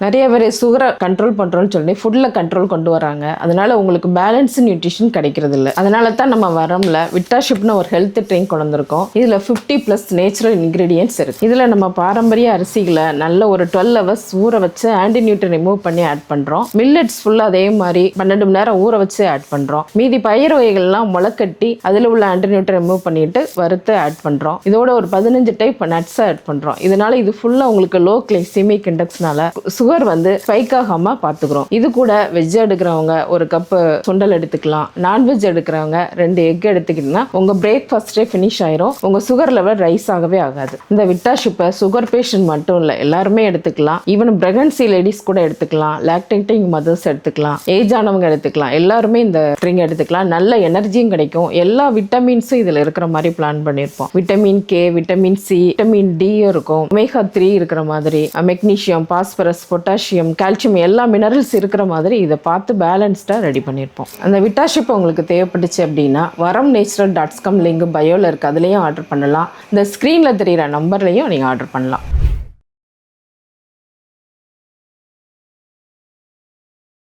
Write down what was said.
நிறைய பேர் சுகரை கண்ட்ரோல் பண்ணுறோன்னு சொல்லி ஃபுட்டில் கண்ட்ரோல் கொண்டு வராங்க. அதனால உங்களுக்கு பேலன்ஸ் நியூட்ரிஷன் கிடைக்கிறது இல்லை. அதனால தான் நம்ம வரம்ல விட்டாஷிப்னு ஒரு ஹெல்த் ட்ரிங்க் கொண்டு வந்திருக்கோம். இதில் 50+ நேச்சுரல் இன்க்ரீடியன்ஸ் இருக்குது. இதில் நம்ம பாரம்பரிய அரிசிகளை நல்ல ஒரு 12 hours ஊற வச்சு ஆன்டி நியூட்ரன் ரிமூவ் பண்ணி ஆட் பண்ணுறோம். மில்லட்ஸ் ஃபுல்லாக அதே மாதிரி 12 மணி நேரம் ஊற வச்சு ஆட் பண்ணுறோம். மீதி பயிர் வகைகள்லாம் முளைக்கட்டி அதில் உள்ள ஆன்டி நியூட்ரன் ரிமூவ் பண்ணிட்டு வறுத்து ஆட் பண்ணுறோம். இதோட ஒரு 15 டைப் நட்ஸை ஆட் பண்ணுறோம். இதனால இது ஃபுல்லாக உங்களுக்கு லோ கிளைசிமிக் இண்டெக்ஸ்னால சுகர் வந்து ஸ்பைக் ஆகாம பார்த்துக்கிறோம். இது கூட வெஜ் எடுக்கிறவங்க ஒரு கப்பு சுண்டல் எடுத்துக்கலாம். நான்வெஜ் எடுக்கிறவங்க 2 எக் எடுத்துக்கிட்டீங்கன்னா உங்க பிரேக்ஃபாஸ்டே ஃபினிஷ் ஆயிரும். உங்க சுகர் லெவல் ரைஸ் ஆகவே ஆகாது. இந்த விட்டாஷிப்பை சுகர் பேஷண்ட் மட்டும் இல்லை, எல்லாருமே எடுத்துக்கலாம். ஈவன் பிரெக்னன்சி லேடிஸ் கூட எடுத்துக்கலாம், லாக்டேட்டிங் மதர்ஸ் எடுத்துக்கலாம், ஏஜ் ஆனவங்க எடுத்துக்கலாம். எல்லாருமே இந்த ட்ரிங்க் எடுத்துக்கலாம். நல்ல எனர்ஜியும் கிடைக்கும். எல்லா விட்டமின்ஸும் இதில் இருக்கிற மாதிரி பிளான் பண்ணியிருப்போம். Vitamin K, vitamin C, vitamin D இருக்கும். ஒமேகா 3 இருக்கிற மாதிரி, மெக்னீசியம், பாஸ்பரஸ், பொட்டாசியம், கால்சியம் எல்லா மினரல்ஸ் இருக்கிற மாதிரி இதை பார்த்து பேலன்ஸ்டாக ரெடி பண்ணியிருப்போம். அந்த விட்டாஷிப் உங்களுக்கு தேவைப்பட்டுச்சு அப்படின்னா varamnatural.com லிங்க் பயோவில் இருக்குது, அதுலேயும் ஆர்டர் பண்ணலாம். இந்த ஸ்க்ரீனில் தெரிகிற நம்பர்லையும் நீங்கள் ஆர்டர் பண்ணலாம்.